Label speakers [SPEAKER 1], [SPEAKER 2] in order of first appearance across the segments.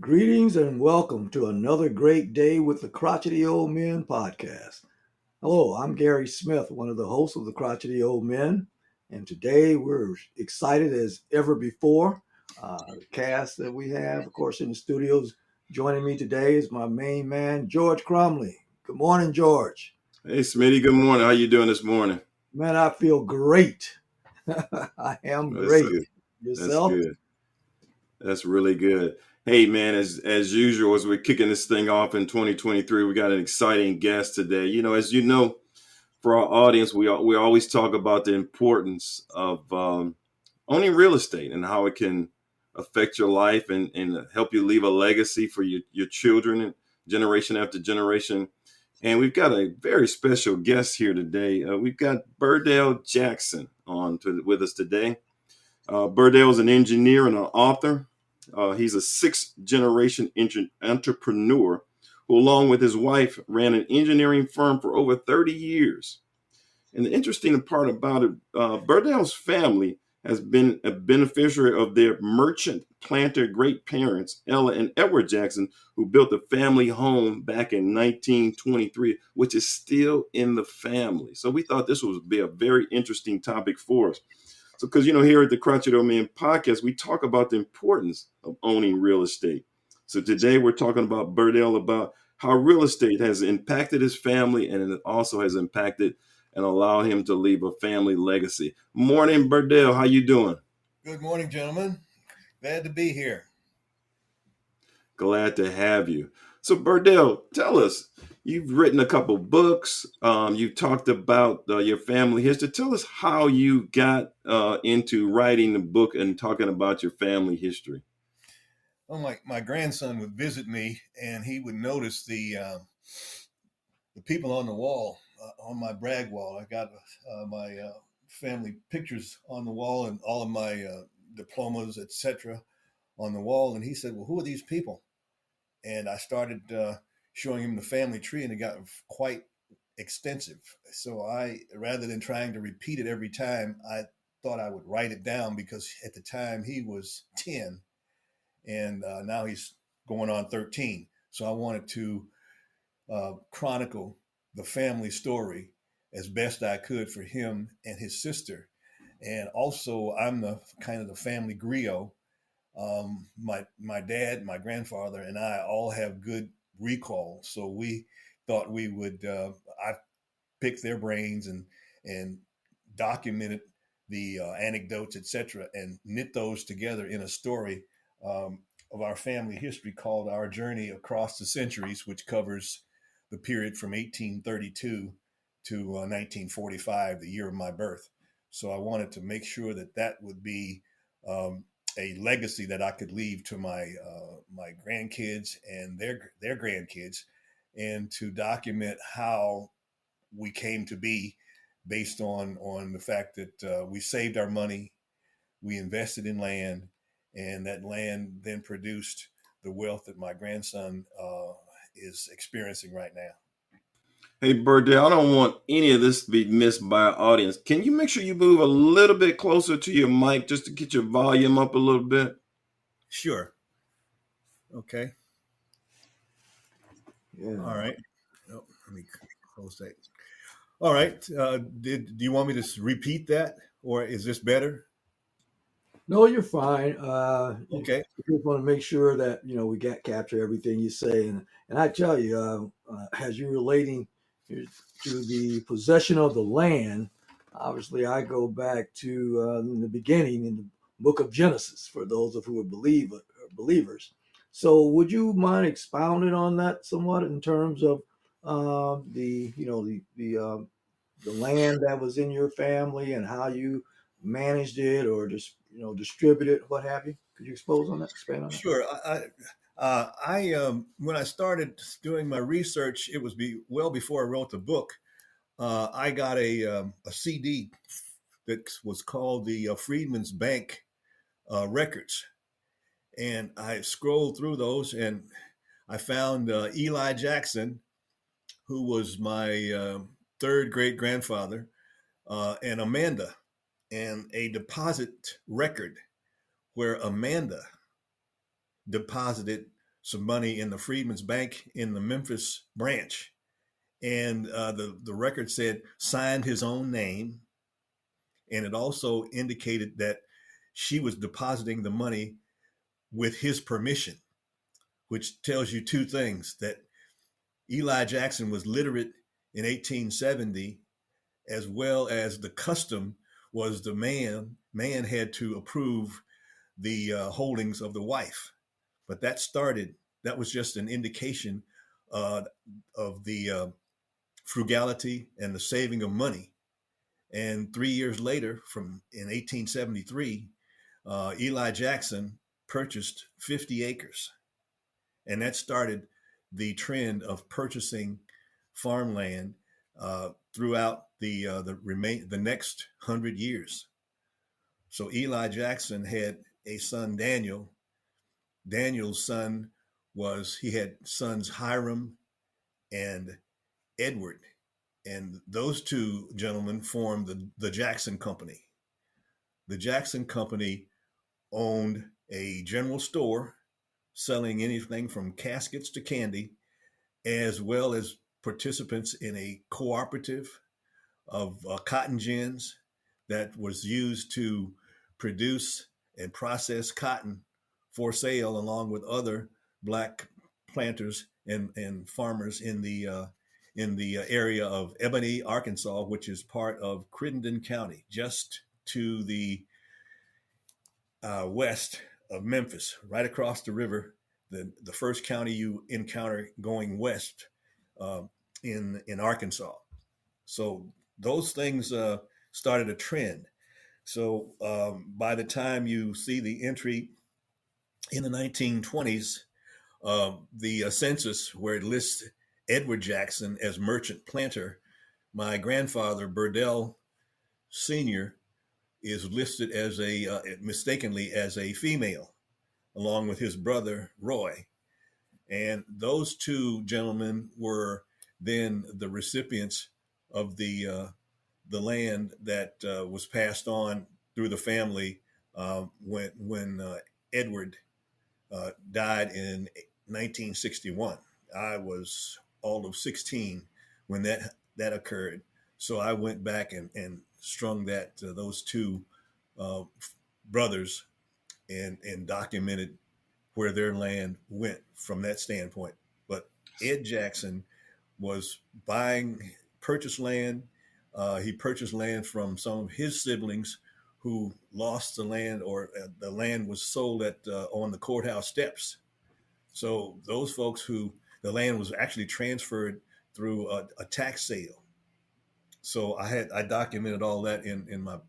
[SPEAKER 1] Greetings and welcome to another great day with the Crotchety Old Men podcast. Hello, I'm Gary Smith, one of the hosts of the Crotchety Old Men, and today we're excited as ever before. The cast that we have, of course, in the studios joining me today is my main man, George Cromley. Good morning, George.
[SPEAKER 2] Hey, Smitty, good morning. How you doing this morning?
[SPEAKER 1] Man, I feel great. I am
[SPEAKER 2] That's
[SPEAKER 1] great.
[SPEAKER 2] good. That's
[SPEAKER 1] Yourself?
[SPEAKER 2] good. That's really good. Hey, man, as usual, as we're kicking this thing off in 2023, we got an exciting guest today. As you know, for our audience, we always talk about the importance of owning real estate and how it can affect your life and help you leave a legacy for your children and generation after generation. And we've got a very special guest here today. We've got Birdel Jackson with us today. Birdel is an engineer and an author. He's a sixth generation entrepreneur who, along with his wife, ran an engineering firm for over 30 years. And the interesting part about it, Birdel's family has been a beneficiary of their merchant planter great parents, Ella and Edward Jackson, who built a family home back in 1923, which is still in the family. So we thought this would be a very interesting topic for us. So, because, here at the Crotchety Old Men podcast, we talk about the importance of owning real estate. So today we're talking about Birdel, about how real estate has impacted his family, and it also has impacted and allow him to leave a family legacy. Morning, Birdel. How you doing?
[SPEAKER 3] Good morning, gentlemen. Glad to be here.
[SPEAKER 2] Glad to have you. So, Birdel, tell us, you've written a couple books. You talked about your family history. Tell us how you got into writing the book and talking about your family history.
[SPEAKER 3] Oh, my grandson would visit me, and he would notice the people on the wall, on my brag wall. I got my family pictures on the wall and all of my diplomas, etc., on the wall. And he said, "Well, who are these people?" And I started showing him the family tree, and it got quite extensive. So rather than trying to repeat it every time, I thought I would write it down, because at the time he was 10, and now he's going on 13. So I wanted to chronicle the family story as best I could for him and his sister. And also, I'm the kind of the family griot. My dad, my grandfather, and I all have good recall, so we thought we would. I picked their brains and documented the anecdotes, etc., and knit those together in a story of our family history called Our Journey Across the Centuries, which covers the period from 1832 to 1945, the year of my birth. So I wanted to make sure that would be a legacy that I could leave to my grandkids and their grandkids, and to document how we came to be, based on the fact that we saved our money, we invested in land, and that land then produced the wealth that my grandson is experiencing right now.
[SPEAKER 2] Hey, Birdel, I don't want any of this to be missed by our audience. Can you make sure you move a little bit closer to your mic just to get your volume up a little bit?
[SPEAKER 3] Sure. Okay.
[SPEAKER 1] Yeah.
[SPEAKER 3] All right. Oh, let me close that. All right. Do you want me to repeat that, or is this better?
[SPEAKER 1] No, you're fine.
[SPEAKER 3] Okay.
[SPEAKER 1] Just want to make sure that we got capture everything you say, and I tell you, as you're relating to the possession of the land, obviously I go back to in the beginning in the book of Genesis for those of who are believers. So, would you mind expounding on that somewhat in terms of the land that was in your family and how you managed it or just distributed, what have you? Could you expand on that?
[SPEAKER 3] Sure. When I started doing my research, it was well before I wrote the book. I got a CD that was called the Freedmen's Bank records, and I scrolled through those, and I found Eli Jackson, who was my third great grandfather, and Amanda, and a deposit record where Amanda deposited some money in the Freedmen's Bank in the Memphis branch. And the record said signed his own name. And it also indicated that she was depositing the money with his permission, which tells you two things: that Eli Jackson was literate in 1870, as well as the custom was the man had to approve the holdings of the wife. But that was just an indication of the frugality and the saving of money. And 3 years later, in 1873, Eli Jackson purchased 50 acres. And that started the trend of purchasing farmland throughout the next 100 years. So Eli Jackson had a son, Daniel. Daniel's son he had sons Hiram and Edward. And those two gentlemen formed the Jackson Company. The Jackson Company owned a general store selling anything from caskets to candy, as well as participants in a cooperative of cotton gins that was used to produce and process cotton for sale, along with other Black planters and farmers in the area of Ebony, Arkansas, which is part of Crittenden County, just to the west of Memphis, right across the river, the first county you encounter going west in Arkansas. So those things started a trend. So by the time you see the entry in the 1920s, the census where it lists Edward Jackson as merchant planter, my grandfather, Birdel Sr., is listed as mistakenly as a female, along with his brother, Roy. And those two gentlemen were then the recipients of the land that was passed on through the family when Edward died in 1961. I was all of 16 when that occurred. So I went back and strung those two brothers and documented where their land went from that standpoint. But Ed Jackson was purchased land. He purchased land from some of his siblings who lost the land, or the land was sold on the courthouse steps. So those folks the land was actually transferred through a tax sale. So I documented all that in my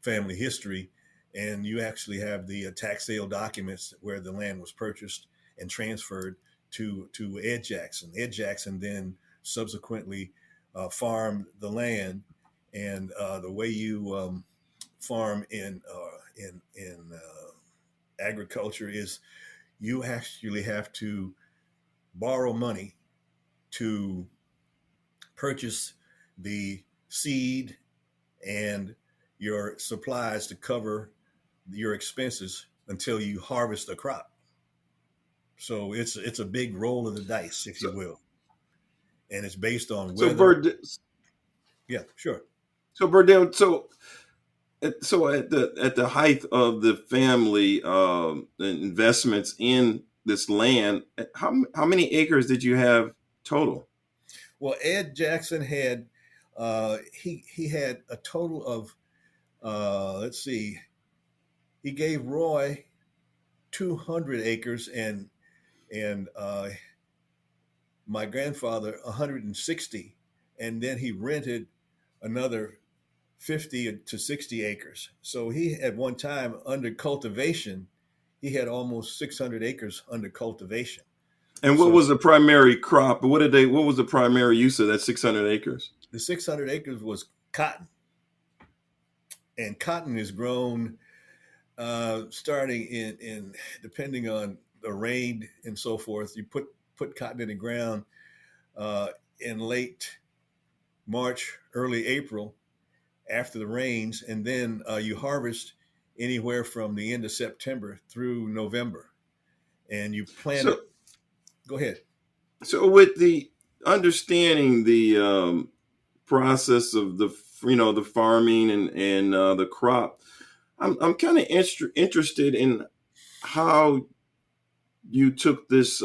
[SPEAKER 3] family history, and you actually have the tax sale documents where the land was purchased and transferred to Ed Jackson. Ed Jackson then subsequently farmed the land, and the way you farm in agriculture is you actually have to borrow money to purchase the seed and your supplies to cover your expenses until you harvest the crop. So it's a big roll of the dice, if you will, and it's based on weather. Yeah, sure.
[SPEAKER 2] So Birdel, so at the height of the family investments in this land, how many acres did you have total?
[SPEAKER 3] Well, Ed Jackson had he had a total of let's see, he gave Roy 200 acres and my grandfather 160, and then he rented another 50 to 60 acres. So he at one time under cultivation, he had almost 600 acres under cultivation.
[SPEAKER 2] And what was the primary crop? What was the primary use of that 600 acres?
[SPEAKER 3] The 600 acres was cotton. And cotton is grown starting in depending on the rain and so forth. You put cotton in the ground in late March, early April, after the rains, and then you harvest anywhere from the end of September through November, and you plant
[SPEAKER 2] So
[SPEAKER 3] it. Go ahead.
[SPEAKER 2] so with the understanding the process of the the farming and the crop, I'm kind of interested in how you took this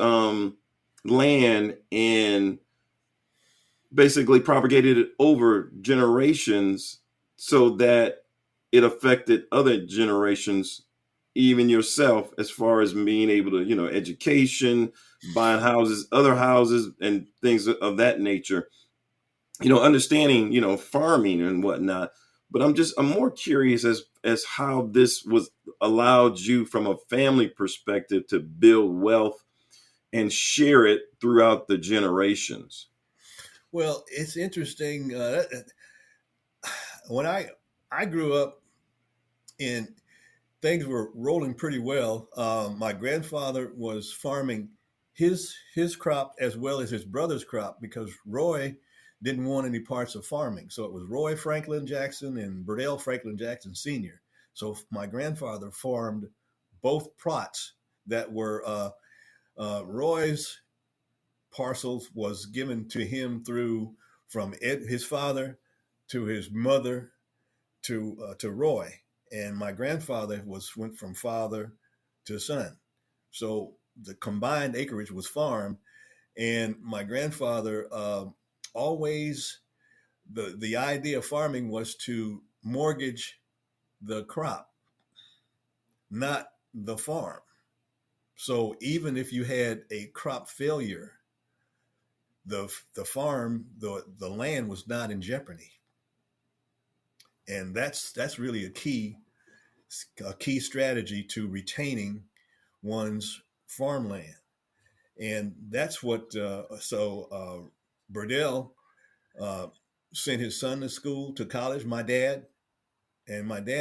[SPEAKER 2] land and basically propagated it over generations so that it affected other generations, even yourself, as far as being able to, education, buying houses, other houses, and things of that nature, understanding, farming and whatnot. But I'm more curious as how this was allowed you from a family perspective to build wealth and share it throughout the generations.
[SPEAKER 3] Well, it's interesting. When I grew up in, things were rolling pretty well. My grandfather was farming his crop as well as his brother's crop because Roy didn't want any parts of farming. So it was Roy Franklin Jackson and Birdel Franklin Jackson Sr. So my grandfather farmed both plots that were Roy's parcels was given to him through from his father to his mother to Roy, and my grandfather went from father to son. So the combined acreage was farmed, and my grandfather always the idea of farming was to mortgage the crop, not the farm. So even if you had a crop failure, the farm, the land was not in jeopardy, and that's really a key strategy to retaining one's farmland. And that's what Birdel uh, sent his son to school, to college. My dad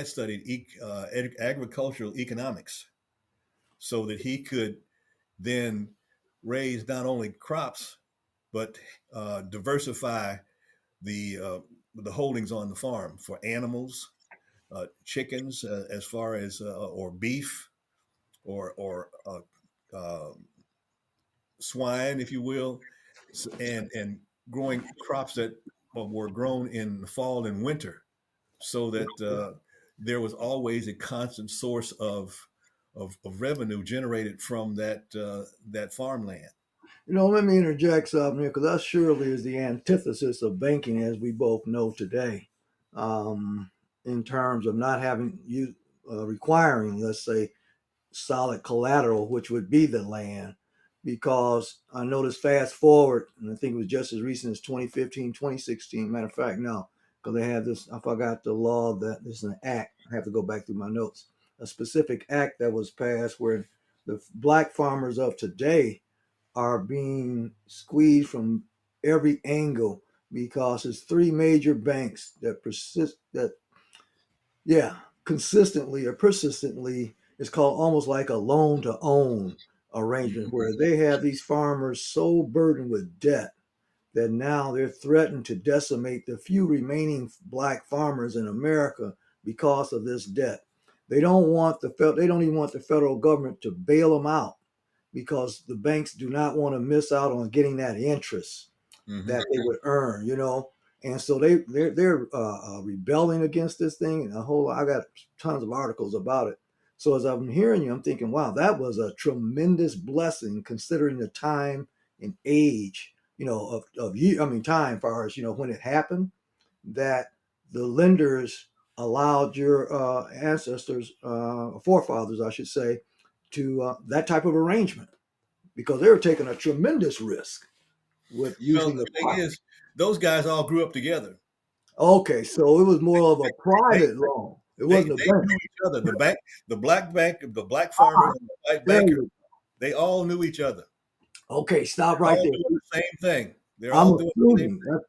[SPEAKER 3] studied agricultural economics so that he could then raise not only crops but diversify the holdings on the farm for animals, chickens, as far as or beef, or uh, swine, if you will, and growing crops that were grown in the fall and winter, so that there was always a constant source of revenue generated from that farmland.
[SPEAKER 1] Let me interject something here because that surely is the antithesis of banking as we both know today, um, in terms of not having you requiring, let's say, solid collateral, which would be the land. Because I noticed fast forward, and I think it was just as recent as 2015, 2016. Matter of fact, no, because they have this, I forgot the law that this is an act. I have to go back through my notes. A specific act that was passed where the black farmers of today are being squeezed from every angle because it's three major banks that persist that yeah consistently or persistently, it's called almost like a loan to own arrangement where they have these farmers so burdened with debt that now they're threatened to decimate the few remaining black farmers in America because of this debt. They don't even want the federal government to bail them out because the banks do not want to miss out on getting that interest
[SPEAKER 3] Mm-hmm.
[SPEAKER 1] that they would earn. And so they're rebelling against this thing, and I got tons of articles about it. So as I'm hearing you, I'm thinking, wow, that was a tremendous blessing considering the time and age, of you. I mean, time far as when it happened, that the lenders allowed your ancestors, forefathers, I should say, to that type of arrangement because they were taking a tremendous risk with
[SPEAKER 3] Well,
[SPEAKER 1] using
[SPEAKER 3] the
[SPEAKER 1] the
[SPEAKER 3] thing is, those guys all grew up together.
[SPEAKER 1] Okay, so it was more of a
[SPEAKER 3] They
[SPEAKER 1] private loan. It
[SPEAKER 3] they
[SPEAKER 1] wasn't a
[SPEAKER 3] knew
[SPEAKER 1] bank.
[SPEAKER 3] each other. The black farmers and the white
[SPEAKER 1] There
[SPEAKER 3] banker,
[SPEAKER 1] you
[SPEAKER 3] they all knew each other.
[SPEAKER 1] go. Okay, stop
[SPEAKER 3] They're
[SPEAKER 1] right
[SPEAKER 3] all doing
[SPEAKER 1] there.
[SPEAKER 3] the same thing. They're
[SPEAKER 1] I'm
[SPEAKER 3] all doing the same.
[SPEAKER 1] assuming that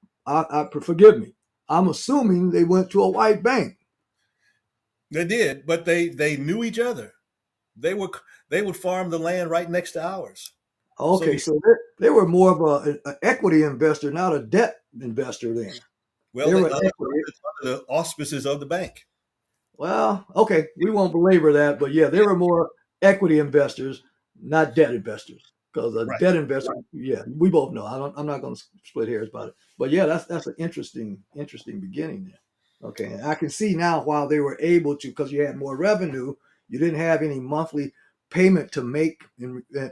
[SPEAKER 1] forgive me. I'm assuming they went to a white bank.
[SPEAKER 3] They did, but they knew each other. They were they would farm the land right next to ours. So
[SPEAKER 1] Okay, so they were more of an equity investor, not a debt investor. Then
[SPEAKER 3] well,
[SPEAKER 1] they
[SPEAKER 3] they
[SPEAKER 1] were equity.
[SPEAKER 3] under the auspices of the bank.
[SPEAKER 1] Well, okay, we won't belabor that, but yeah, they were more equity investors, not debt investors. Because a
[SPEAKER 3] Right.
[SPEAKER 1] debt investor, yeah, we both know. I'm not going to split hairs about it. But yeah, that's an interesting beginning there. Okay, and I can see now while they were able to, because you had more revenue, you didn't have any monthly payment to make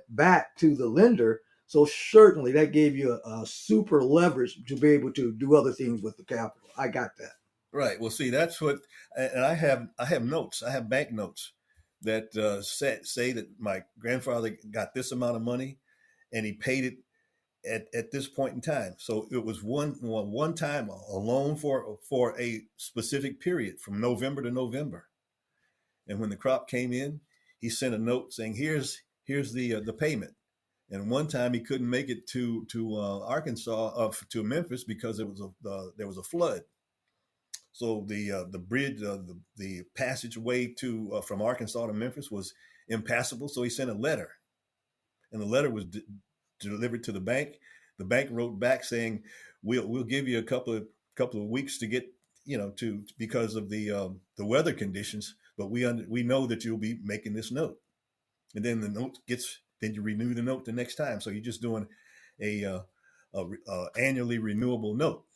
[SPEAKER 1] back to the lender. So certainly that gave you a super leverage to be able to do other things with the capital. I got that.
[SPEAKER 3] Right. Well, see, that's what, and I have notes. I have bank notes that say that my grandfather got this amount of money, and he paid it at this point in time. So it was one time a loan for a specific period from November to November. And when the crop came in, he sent a note saying, "Here's the payment." And one time he couldn't make it to Arkansas, to Memphis, because there was a flood. So the bridge, the passageway to from Arkansas to Memphis was impassable. So he sent a letter, and the letter was delivered to the bank. The bank wrote back saying, "We'll give you a couple of weeks to get, to because of the weather conditions, but we know that you'll be making this note." And then then you renew the note the next time. So you're just doing a annually renewable note.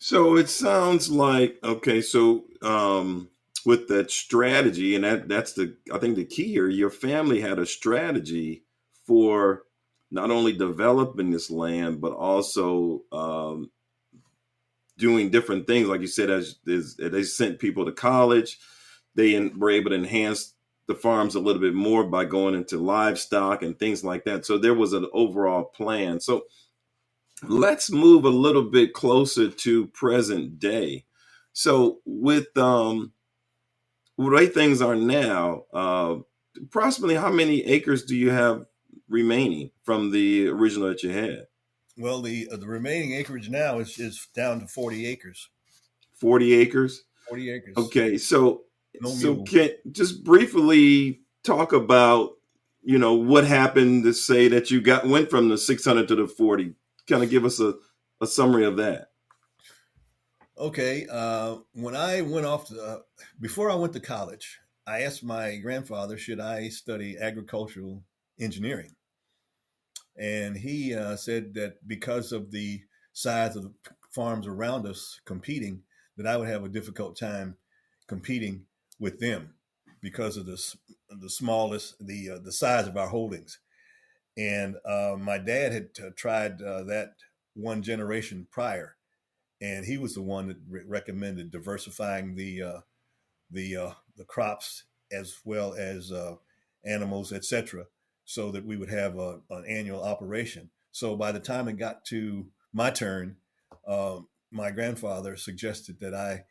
[SPEAKER 2] So it sounds like, okay, so with that strategy, and that's I think the key here, your family had a strategy for not only developing this land, but also doing different things. Like you said, as they sent people to college, they were able to enhance the farms a little bit more by going into livestock and things like that. So there was an overall plan. So let's move a little bit closer to present day. So with the way things are now, approximately how many acres do you have remaining from the original that you had?
[SPEAKER 3] Well, the remaining acreage now is down to 40 acres.
[SPEAKER 2] 40 acres.
[SPEAKER 3] 40 acres.
[SPEAKER 2] Okay,
[SPEAKER 3] No
[SPEAKER 2] so
[SPEAKER 3] mule.
[SPEAKER 2] can just briefly talk about, what happened to say that you went from the 600 to the 40. Kind of give us a summary of that.
[SPEAKER 3] Okay. When I went before I went to college, I asked my grandfather, should I study agricultural engineering? And he said that because of the size of the farms around us competing, that I would have a difficult time competing with them because of the smallest, the size of our holdings. And my dad had tried that one generation prior, and he was the one that recommended diversifying the crops as well as animals, etc., so that we would have an annual operation. So by the time it got to my turn, my grandfather suggested that I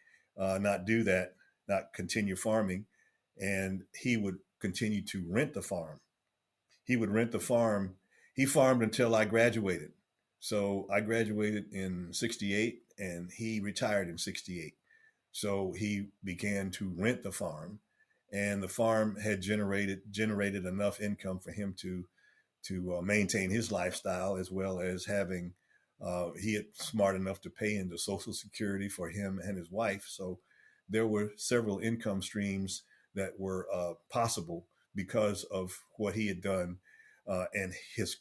[SPEAKER 3] not do that, not continue farming, and he would continue to rent the farm. He would rent the farm. He farmed until I graduated. So I graduated in 68 and he retired in 68. So he began to rent the farm, and the farm had generated enough income for him to maintain his lifestyle, as well as having he had smart enough to pay into Social Security for him and his wife. So there were several income streams that were possible because of what he had done, and his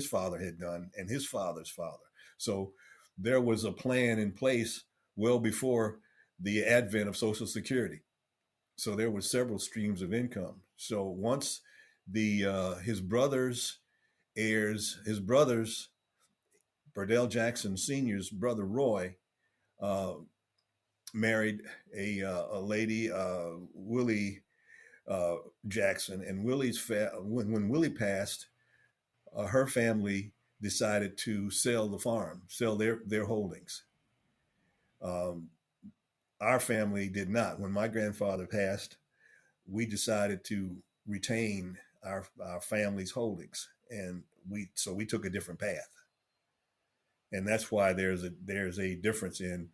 [SPEAKER 3] father had done, and his father's father. So there was a plan in place well before the advent of Social Security. So there were several streams of income. So once his brother's heirs, his brothers, Birdel Jackson Sr.'s brother Roy, uh, married a lady, Willie Jackson, and when Willie passed, her family decided to sell the farm, sell their holdings. Um, our family did not. When my grandfather passed, we decided to retain our family's holdings, and we took a different path, and that's why there's a difference in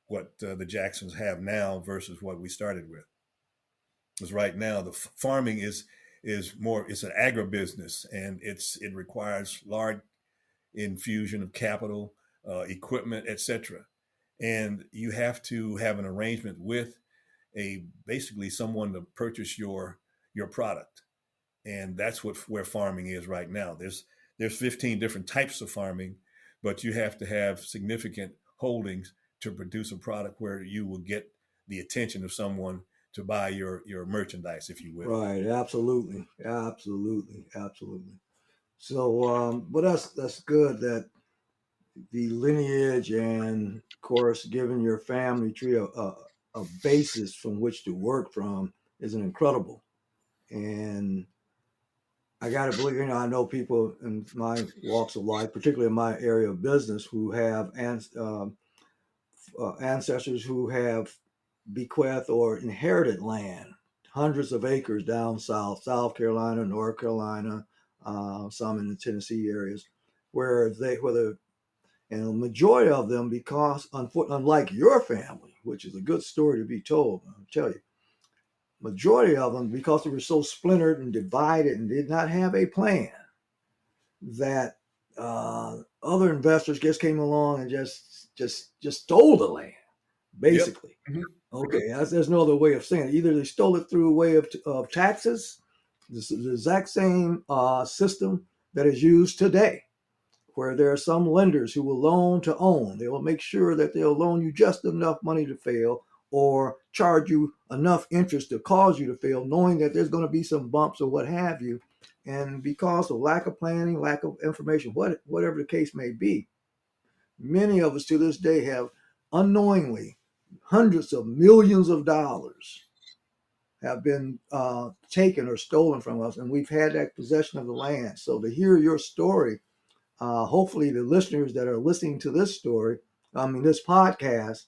[SPEAKER 3] what the Jacksons have now versus what we started with. Because right now the farming is more, it's an agribusiness, and it requires large infusion of capital, equipment, etc. and you have to have an arrangement with basically someone to purchase your product. And that's where farming is right now. There's 15 different types of farming, but you have to have significant holdings to produce a product where you will get the attention of someone to buy your merchandise, if you will.
[SPEAKER 1] Right. Absolutely. Absolutely. Absolutely. So, but that's good that the lineage and, of course, giving your family tree a basis from which to work from is an incredible. And I got to believe, I know people in my walks of life, particularly in my area of business, who have ancestors who have bequeathed or inherited land, hundreds of acres down south, South Carolina, North Carolina, some in the Tennessee areas, whether and the majority of them, because unlike your family, which is a good story to be told, I'll tell you, majority of them, because they were so splintered and divided and did not have a plan, that other investors just came along and just stole the land, basically.
[SPEAKER 3] Yep. Mm-hmm.
[SPEAKER 1] Okay, there's no other way of saying it. Either they stole it through a way of taxes, the exact same system that is used today, where there are some lenders who will loan to own. They will make sure that they'll loan you just enough money to fail, or charge you enough interest to cause you to fail, knowing that there's going to be some bumps or what have you. And because of lack of planning, lack of information, whatever the case may be, many of us to this day have unknowingly hundreds of millions of dollars have been taken or stolen from us, and we've had that possession of the land. So to hear your story, hopefully the listeners that are listening to this this podcast,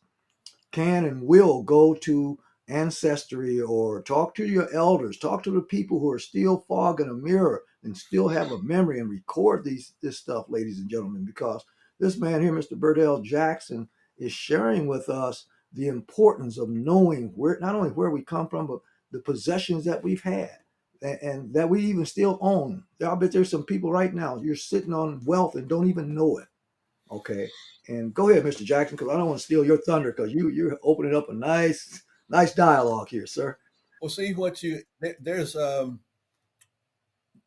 [SPEAKER 1] can and will go to Ancestry or talk to your elders, talk to the people who are still fogging a mirror and still have a memory, and record this stuff, ladies and gentlemen, because this man here, Mr. Birdel Jackson, is sharing with us the importance of knowing not only where we come from, but the possessions that we've had and that we even still own. I bet there's some people right now, you're sitting on wealth and don't even know it. Okay. And go ahead, Mr. Jackson, because I don't want to steal your thunder, because you're opening up a nice dialogue here, sir.
[SPEAKER 3] Well, see there's the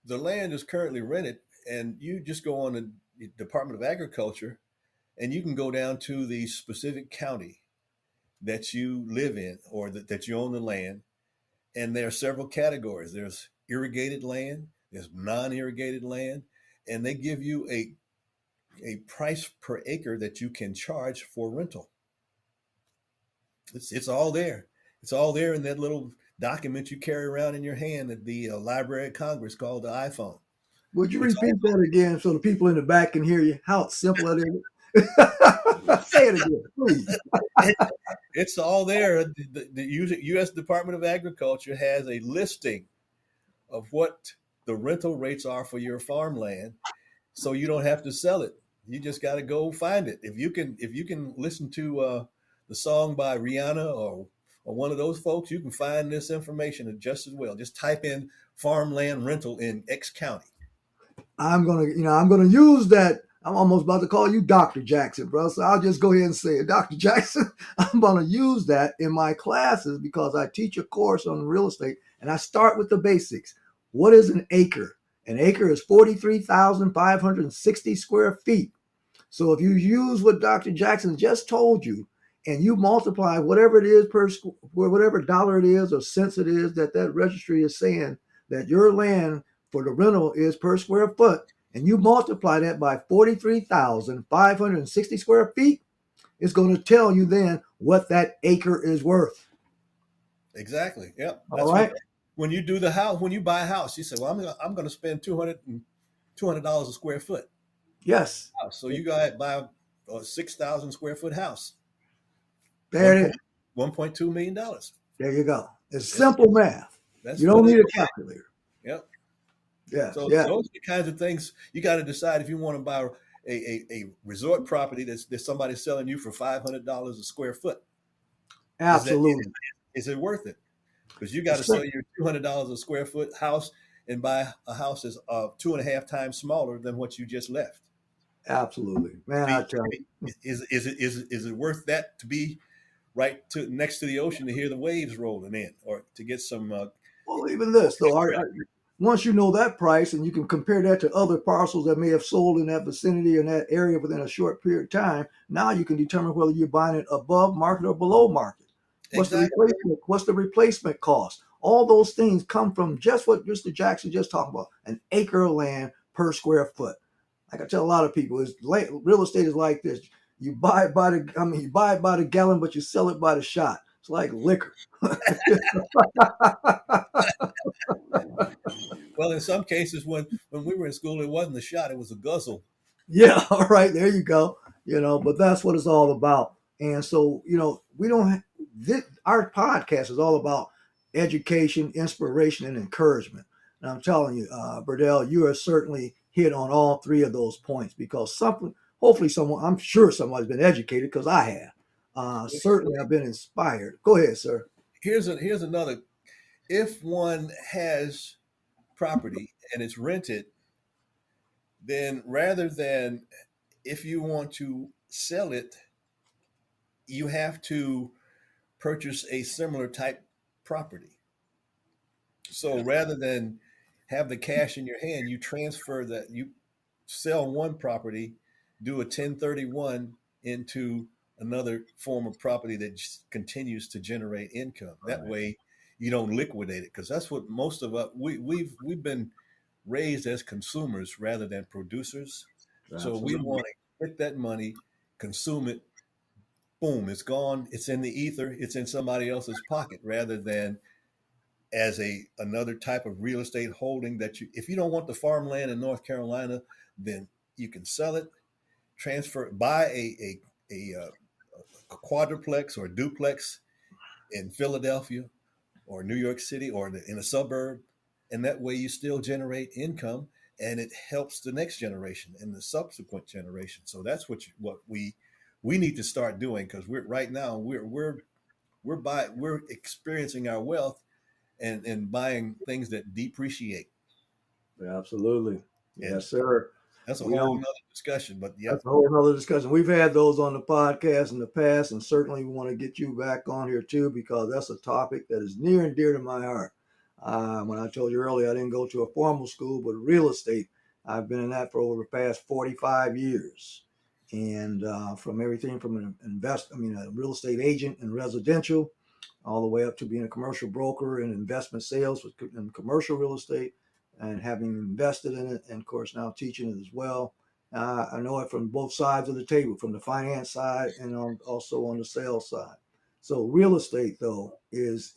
[SPEAKER 3] land is currently rented, and you just go on the Department of Agriculture, and you can go down to the specific county that you live in, or that you own the land. And there are several categories. There's irrigated land, there's non-irrigated land, and they give you a price per acre that you can charge for rental. It's all there. It's all there in that little document you carry around in your hand at the Library of Congress, called the iPhone.
[SPEAKER 1] Would you repeat that again so the people in the back can hear you? How simple it is. Say it again, please.
[SPEAKER 3] It's all there. The U.S. Department of Agriculture has a listing of what the rental rates are for your farmland, so you don't have to sell it. You just got to go find it. If you can listen to the song by Rihanna or one of those folks, you can find this information just as well. Just type in farmland rental in X county.
[SPEAKER 1] I'm gonna use that. I'm almost about to call you Dr. Jackson, bro. So I'll just go ahead and say it, Dr. Jackson. I'm gonna use that in my classes, because I teach a course on real estate, and I start with the basics. What is an acre? An acre is 43,560 square feet. So if you use what Dr. Jackson just told you, and you multiply whatever it is whatever dollar it is or cents it is that registry is saying that your land for the rental is per square foot, and you multiply that by 43,560 square feet, it's going to tell you then what that acre is worth.
[SPEAKER 3] Exactly. Yep.
[SPEAKER 1] That's all right.
[SPEAKER 3] When you do the house, when you buy a house, you say, "Well, I'm going to spend $200 a square foot."
[SPEAKER 1] Yes.
[SPEAKER 3] So you got to buy a 6,000 square foot house.
[SPEAKER 1] There it is.
[SPEAKER 3] $1.2 million.
[SPEAKER 1] There you go. It's simple math. You don't need a calculator.
[SPEAKER 3] Yep.
[SPEAKER 1] Yeah.
[SPEAKER 3] So those are the kinds of things you got to decide if you want to buy a resort property that somebody's selling you for $500 a square foot.
[SPEAKER 1] Absolutely.
[SPEAKER 3] Is it worth it? Because you got to sell your $200 a square foot house and buy a house that's 2.5 times smaller than what you just left.
[SPEAKER 1] Absolutely, man. I
[SPEAKER 3] Be,
[SPEAKER 1] tell you.
[SPEAKER 3] is it worth that to be right to next to the ocean to hear the waves rolling in, or to get some
[SPEAKER 1] Well, even this though, once you know that price and you can compare that to other parcels that may have sold in that vicinity in that area within a short period of time, now you can determine whether you're buying it above market or below market. What's the
[SPEAKER 3] exactly?
[SPEAKER 1] replacement? What's the replacement cost? All those things come from just what Mr. Jackson just talked about: an acre of land per square foot. Like I tell a lot of people, real estate is like this. You buy it by the, I mean, you buy it by the gallon, but you sell it by the shot. It's like liquor.
[SPEAKER 3] Well, in some cases, when we were in school, it wasn't a shot; it was a guzzle.
[SPEAKER 1] Yeah, all right, there you go. But that's what it's all about. And so, we don't. Our podcast is all about education, inspiration, and encouragement. And I'm telling you, Birdel, you are certainly hit on all three of those points because hopefully, I'm sure somebody's been educated because I have. Certainly, I've been inspired. Go ahead, sir.
[SPEAKER 3] Here's another. If one has property and it's rented, then rather than if you want to sell it, you have to purchase a similar type property. So rather than have the cash in your hand, you transfer that, you sell one property, do a 1031 into another form of property that continues to generate income. That
[SPEAKER 1] Right.
[SPEAKER 3] way you don't liquidate it, because that's what most of us we've been raised as consumers rather than producers. So we
[SPEAKER 1] Absolutely.
[SPEAKER 3] want to get that money, consume it, boom, it's gone, it's in the ether, it's in somebody else's pocket, rather than as another type of real estate holding that you, if you don't want the farmland in North Carolina, then you can sell it, transfer, buy a quadruplex or a duplex in Philadelphia or New York City or in a suburb, and that way you still generate income, and it helps the next generation and the subsequent generation. So that's what we need to start doing, because we're right now we're experiencing our wealth and buying things that depreciate.
[SPEAKER 1] Absolutely.
[SPEAKER 3] And
[SPEAKER 1] Yes, sir.
[SPEAKER 3] that's a
[SPEAKER 1] We
[SPEAKER 3] whole
[SPEAKER 1] don't.
[SPEAKER 3] nother discussion. But
[SPEAKER 1] That's
[SPEAKER 3] yep.
[SPEAKER 1] a whole nother discussion. We've had those on the podcast in the past, and certainly we want to get you back on here too because that's a topic that is near and dear to my heart. When I told you earlier, I didn't go to a formal school, but real estate, I've been in that for over the past 45 years. And from everything from a real estate agent in residential, all the way up to being a commercial broker in investment sales in commercial real estate and having invested in it, and of course now teaching it as well. I know it from both sides of the table, from the finance side and also on the sales side. So real estate, though, is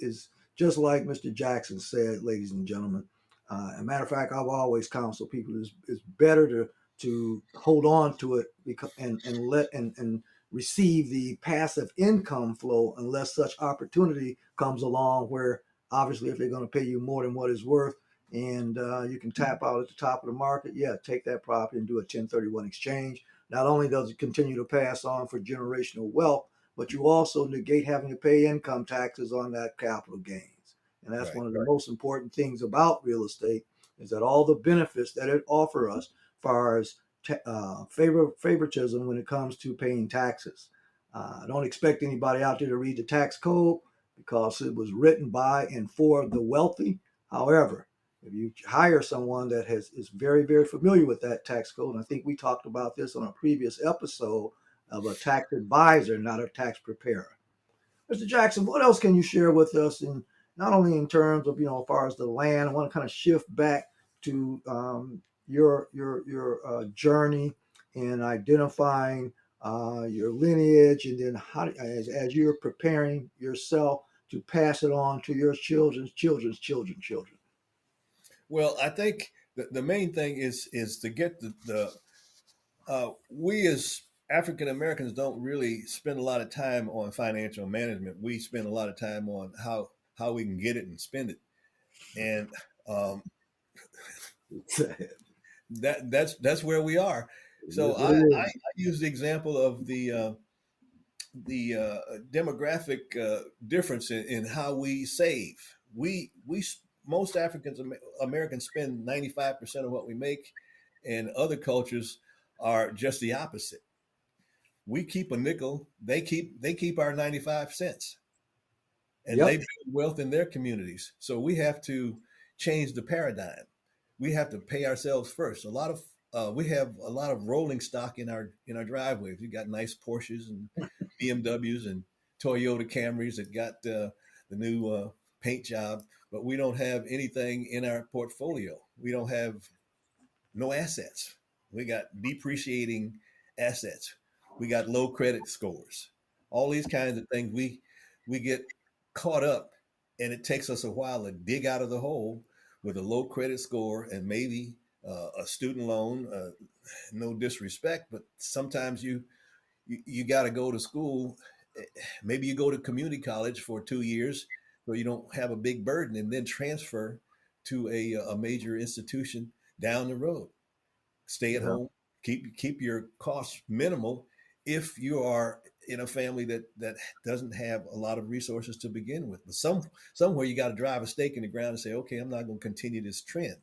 [SPEAKER 1] just like Mr. Jackson said, ladies and gentlemen. As a matter of fact, I've always counseled people it's better to hold on to it because and receive the passive income flow unless such opportunity comes along where obviously if they're going to pay you more than what it's worth and you can tap out at the top of the market, yeah, take that property and do a 1031 exchange. Not only does it continue to pass on for generational wealth, but you also negate having to pay income taxes on that capital gains. And that's
[SPEAKER 3] Right.
[SPEAKER 1] one of the most important things about real estate is that all the benefits that it offers us, as far as favoritism when it comes to paying taxes. I don't expect anybody out there to read the tax code because it was written by and for the wealthy. However, if you hire someone that is very, very familiar with that tax code, and I think we talked about this on a previous episode of a tax advisor, not a tax preparer. Mr. Jackson, what else can you share with us in not only in terms of as far as the land? I want to kind of shift back to your journey in identifying your lineage, and then how as you're preparing yourself to pass it on to your children's children's children.
[SPEAKER 3] Well, I think the main thing is to get we as African Americans don't really spend a lot of time on financial management. We spend a lot of time on how we can get it and spend it, and um, that's where we are. So
[SPEAKER 1] Yes, it is.
[SPEAKER 3] I use the example of the demographic difference in how we save. Most Africans Americans spend 95% of what we make, and other cultures are just the opposite. We keep a nickel, they keep our 95 cents, and they
[SPEAKER 1] Yep.
[SPEAKER 3] build wealth in their communities. So we have to change the paradigm. We have to pay ourselves first. We have a lot of rolling stock in our driveways. We got nice Porsches and BMWs and Toyota Camrys that got the new paint job, but we don't have anything in our portfolio. We don't have no assets. We got depreciating assets. We got low credit scores. All these kinds of things we get caught up, and it takes us a while to dig out of the hole with a low credit score and maybe a student loan. No disrespect, but sometimes you got to go to school. Maybe you go to community college for 2 years so you don't have a big burden, and then transfer to a major institution down the road. Stay at
[SPEAKER 1] Yeah.
[SPEAKER 3] home, keep your costs minimal if you are in a family that doesn't have a lot of resources to begin with. But somewhere you got to drive a stake in the ground and say, okay, I'm not going to continue this trend.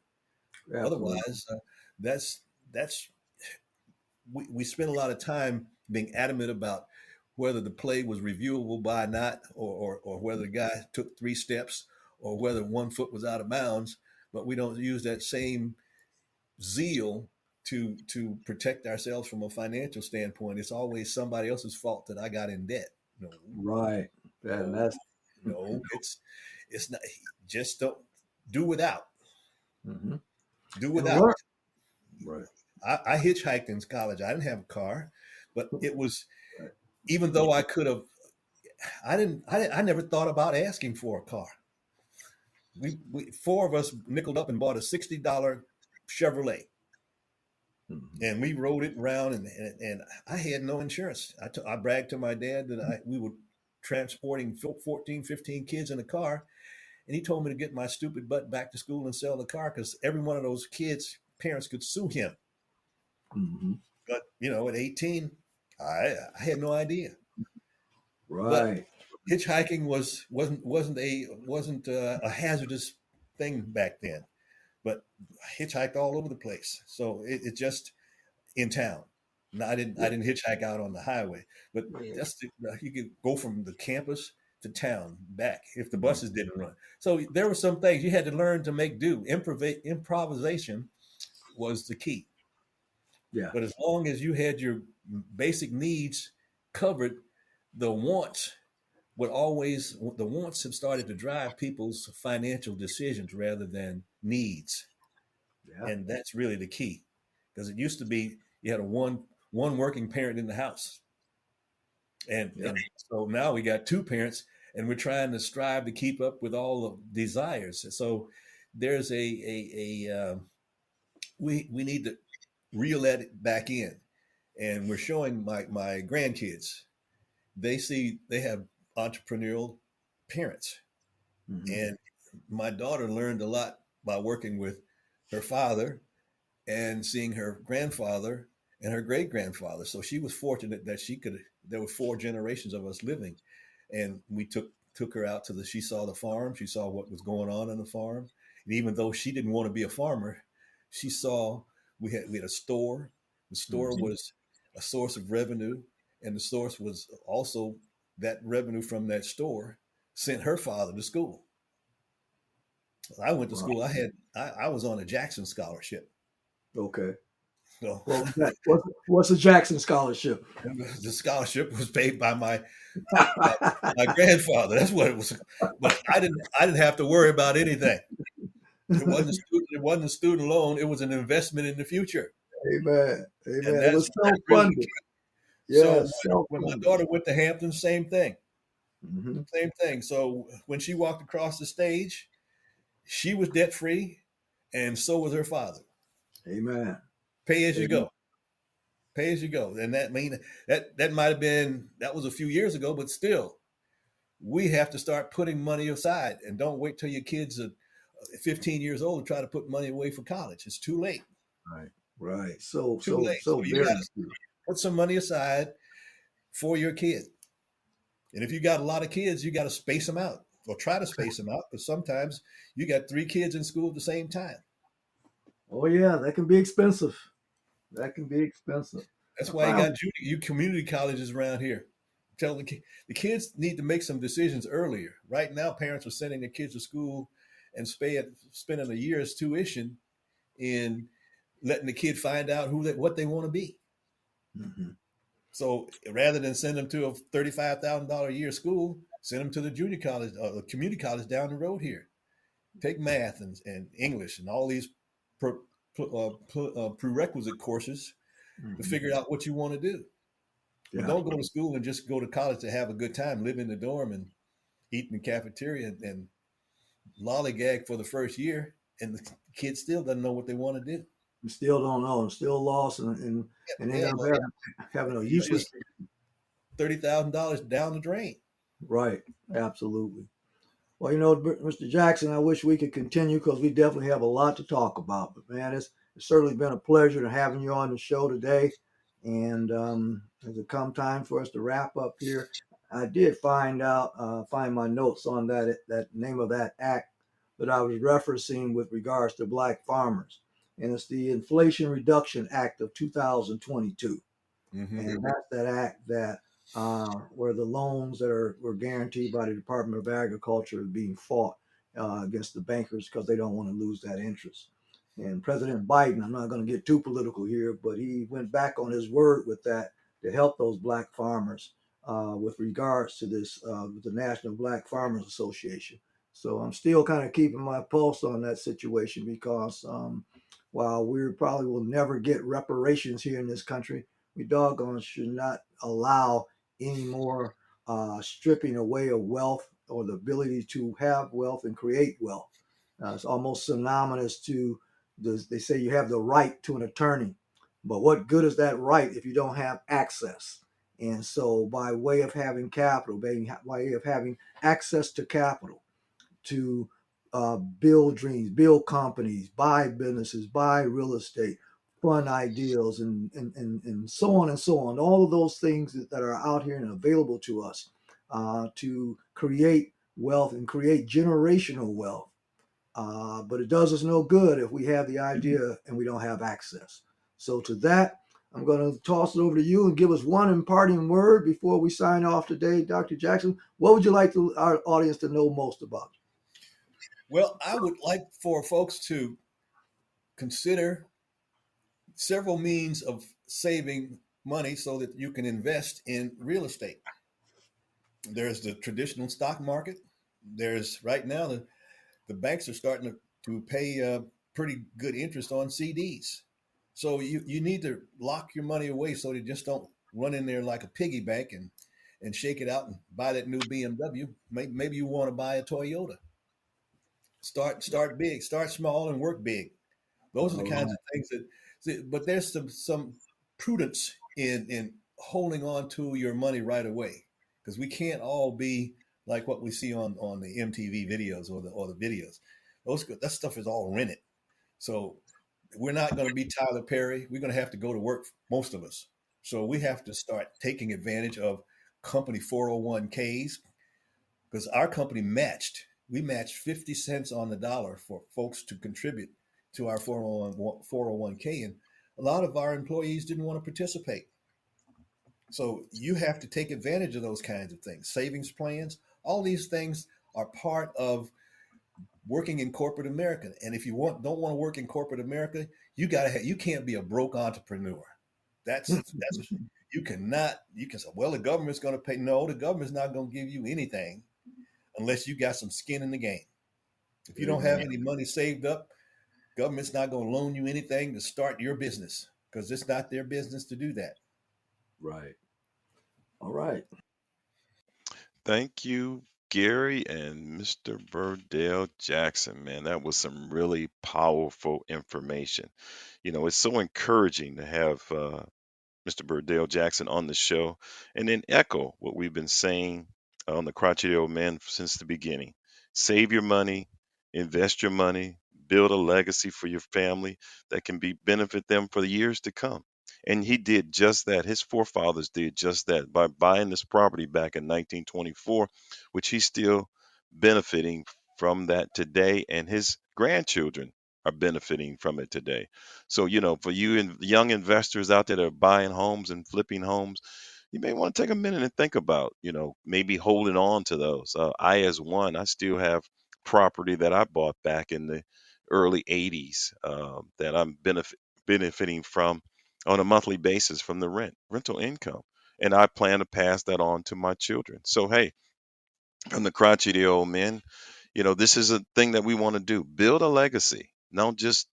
[SPEAKER 1] Absolutely.
[SPEAKER 3] Otherwise, that's we spend a lot of time being adamant about whether the play was reviewable by not, or whether the guy took 3 steps, or whether 1 foot was out of bounds, but we don't use that same zeal to protect ourselves from a financial standpoint. It's always somebody else's fault that I got in debt. No,
[SPEAKER 1] Right. And
[SPEAKER 3] no,
[SPEAKER 1] that's
[SPEAKER 3] no. It's not. Just don't do without.
[SPEAKER 1] hmm
[SPEAKER 3] Do
[SPEAKER 1] and
[SPEAKER 3] without.
[SPEAKER 1] learn. Right.
[SPEAKER 3] I hitchhiked in college. I didn't have a car, but it was,
[SPEAKER 1] Right.
[SPEAKER 3] even though I could have, I never thought about asking for a car. We 4 of us nickeled up and bought a $60 Chevrolet,
[SPEAKER 1] Mhm.
[SPEAKER 3] and we rode it around, and I had no insurance. I bragged to my dad that we were transporting 14, 15 kids in a car, and he told me to get my stupid butt back to school and sell the car, because every one of those kids' parents could sue him.
[SPEAKER 1] Mhm.
[SPEAKER 3] But at 18, I had no idea. But
[SPEAKER 1] Right.
[SPEAKER 3] hitchhiking wasn't a hazardous thing back then. But I hitchhiked all over the place. So it just in town. No, I didn't hitchhike out on the highway, but
[SPEAKER 1] Yeah.
[SPEAKER 3] you could go from the campus to town back if the
[SPEAKER 1] Mhm.
[SPEAKER 3] buses didn't run. So there were some things you had to learn to make do. Improvisation was the key.
[SPEAKER 1] Yeah.
[SPEAKER 3] But as long as you had your basic needs covered, the wants the wants have started to drive people's financial decisions rather than needs.
[SPEAKER 1] Yeah.
[SPEAKER 3] And that's really the key, because it used to be you had a one working parent in the house,
[SPEAKER 1] Yeah.
[SPEAKER 3] and so now we got 2 parents, and we're trying to strive to keep up with all the desires. So there's we need to reel that back in, and we're showing my grandkids. They have entrepreneurial parents,
[SPEAKER 1] Mhm.
[SPEAKER 3] and my daughter learned a lot by working with her father and seeing her grandfather and her great grandfather. So she was fortunate that there were 4 generations of us living. And we took her out she saw the farm. She saw what was going on the farm. And even though she didn't want to be a farmer, she saw we had a store. The store
[SPEAKER 1] Mhm.
[SPEAKER 3] was a source of revenue. And the source was also that revenue from that store sent her father to school. I went to
[SPEAKER 1] Right.
[SPEAKER 3] school. I was on a Jackson scholarship.
[SPEAKER 1] Okay.
[SPEAKER 3] So
[SPEAKER 1] What was that? What's the Jackson scholarship?
[SPEAKER 3] the scholarship was paid by my grandfather. That's what it was. But I didn't have to worry about anything. It wasn't a student loan. It was an investment in the future,
[SPEAKER 1] Amen.
[SPEAKER 3] and
[SPEAKER 1] Amen. It was
[SPEAKER 3] that's really
[SPEAKER 1] self-funded.
[SPEAKER 3] key. So
[SPEAKER 1] Yes,
[SPEAKER 3] when my
[SPEAKER 1] self-funded.
[SPEAKER 3] daughter went to Hampton, same thing,
[SPEAKER 1] Hmm.
[SPEAKER 3] same thing. So when she walked across the stage, she was debt free, and so was her father.
[SPEAKER 1] Amen.
[SPEAKER 3] Pay as you
[SPEAKER 1] Amen.
[SPEAKER 3] go. Pay as you go. And that might have been, that was a few years ago, but still, we have to start putting money aside, and don't wait till your kids are 15 years old to try to put money away for college. It's too late.
[SPEAKER 1] Right. Right. So
[SPEAKER 3] Too
[SPEAKER 1] so
[SPEAKER 3] late. So
[SPEAKER 1] so
[SPEAKER 3] you got
[SPEAKER 1] very
[SPEAKER 3] to
[SPEAKER 1] true.
[SPEAKER 3] put some money aside for your kid. And if you got a lot of kids, you got to space them out, or try to space them out, because sometimes you got 3 kids in school at the same time.
[SPEAKER 1] Oh yeah, that can be expensive. That can be expensive.
[SPEAKER 3] That's
[SPEAKER 1] I
[SPEAKER 3] why you
[SPEAKER 1] find
[SPEAKER 3] got you community colleges around here. Tell the kids need to make some decisions earlier. Right now, parents are sending their kids to school and spending a year's tuition in letting the kid find out what they want to be.
[SPEAKER 1] Mhm.
[SPEAKER 3] So rather than send them to a $35,000 a year school, send them to the junior college or the community college down the road here. Take math and English and all these prerequisite courses to
[SPEAKER 1] Mhm.
[SPEAKER 3] figure out what you want to do. But
[SPEAKER 1] Yeah.
[SPEAKER 3] don't go to school and just go to college to have a good time, live in the dorm and eat in the cafeteria and lollygag for the first year, and the kid still doesn't know what they want to do.
[SPEAKER 1] You still don't know. I'm still lost and end
[SPEAKER 3] Yeah,
[SPEAKER 1] up
[SPEAKER 3] well,
[SPEAKER 1] having a
[SPEAKER 3] it's
[SPEAKER 1] useless.
[SPEAKER 3] $30,000 down the drain.
[SPEAKER 1] Right. Absolutely. Well, Mr. Jackson, I wish we could continue because we definitely have a lot to talk about. But man, it's certainly been a pleasure to having you on the show today. And as it come time for us to wrap up here, I did find my notes on that name of that act that I was referencing with regards to black farmers, and it's the Inflation Reduction Act of 2022.
[SPEAKER 3] Mm-hmm.
[SPEAKER 1] And that's that act that where the loans that were guaranteed by the Department of Agriculture are being fought against the bankers because they don't want to lose that interest. And President Biden, I'm not going to get too political here, but he went back on his word with that to help those black farmers with regards to this with the National Black Farmers Association. So I'm still kind of keeping my pulse on that situation because while we probably will never get reparations here in this country, we doggone should not allow any more stripping away of wealth or the ability to have wealth and create wealth. It's almost synonymous to they say you have the right to an attorney, but what good is that right if you don't have access? And so, by way of having capital, by way of having access to capital, to build dreams, build companies, buy businesses, buy real estate, fund ideals, and so on and so on. All of those things that are out here and available to us to create wealth and create generational wealth. But it does us no good if we have the idea and we don't have access. So, to that, I'm going to toss it over to you and give us one imparting word before we sign off today. Dr. Jackson, what would you like our audience to know most about?
[SPEAKER 3] Well, I would like for folks to consider several means of saving money so that you can invest in real estate. There's the traditional stock market. There's right now the banks are starting to pay pretty good interest on CDs. So you need to lock your money away so they just don't run in there like a piggy bank and shake it out and buy that new BMW. Maybe you want to buy a Toyota. Start big, start small, and work big. Those are the
[SPEAKER 1] All
[SPEAKER 3] kinds
[SPEAKER 1] right.
[SPEAKER 3] of things but there's some prudence in holding on to your money right away because we can't all be like what we see on the MTV videos or the videos. That stuff is all rented. So we're not going to be Tyler Perry. We're going to have to go to work, most of us. So we have to start taking advantage of company 401ks because our company we matched 50 cents on the dollar for folks to contribute to our 401k. And a lot of our employees didn't want to participate. So you have to take advantage of those kinds of things. Savings plans, all these things are part of working in corporate America. And if you don't want to work in corporate America, you can't be a broke entrepreneur. That's you cannot. You can say, well, the government's going to pay. No, the government's not going to give you anything unless you got some skin in the game. If you don't have
[SPEAKER 1] Amen.
[SPEAKER 3] any money saved up, government's not going to loan you anything to start your business because it's not their business to do that.
[SPEAKER 1] Right. All right.
[SPEAKER 2] Thank you, Gary and Mr. Birdel Jackson, man. That was some really powerful information. It's so encouraging to have Mr. Birdel Jackson on the show and then echo what we've been saying on the Crotchety Old Men since the beginning. Save your money, invest your money, build a legacy for your family that can benefit them for the years to come. And he did just that. His forefathers did just that by buying this property back in 1924, which he's still benefiting from that today, and his grandchildren
[SPEAKER 4] are benefiting from it today. So, for you young investors out there that are buying homes and flipping homes, you may want to take a minute and think about, maybe holding on to those. As one, I still have property that I bought back in the early 80s that I'm benefiting from on a monthly basis from the rental income. And I plan to pass that on to my children. So, hey, from the crotchety old men, this is a thing that we want to do. Build a legacy. Don't just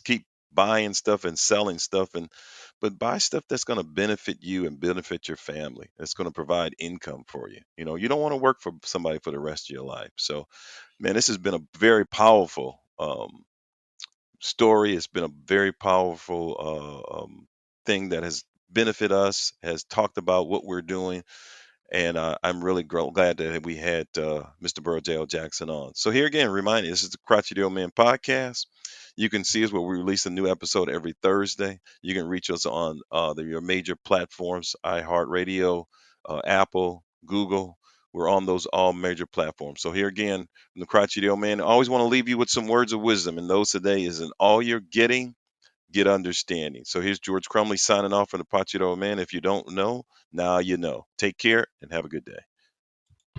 [SPEAKER 4] keep buying stuff and selling stuff, but buy stuff that's going to benefit you and benefit your family. That's going to provide income for you. You don't want to work for somebody for the rest of your life. So, man, this has been a very powerful story. It's been a very powerful thing that has benefit us, has talked about what we're doing. And I'm really glad that we had Mr. Birdel Jackson on. So here again, remind you, this is the Crotchety Old Men podcast. You can see us where we release a new episode every Thursday. You can reach us on your major platforms, iHeartRadio, Apple, Google. We're on those all major platforms. So here again, from the Crotchety Old Man, I always want to leave you with some words of wisdom. And those today is in all you're getting, get understanding. So here's George Crumley signing off from the Crotchety Old Man. If you don't know, now you know. Take care and have a good day.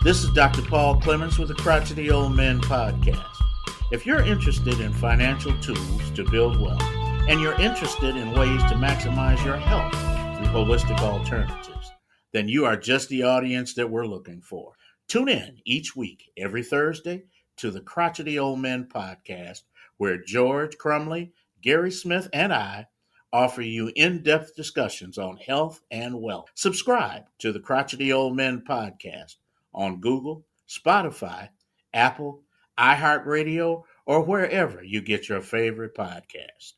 [SPEAKER 5] This is Dr. Paul Clemens with the Crotchety Old Men podcast. If you're interested in financial tools to build wealth, and you're interested in ways to maximize your health through holistic alternatives, then you are just the audience that we're looking for. Tune in each week, every Thursday, to the Crotchety Old Men podcast, where George Crumley, Gary Smith, and I offer you in-depth discussions on health and wealth. Subscribe to the Crotchety Old Men podcast on Google, Spotify, Apple, iHeartRadio, or wherever you get your favorite podcast.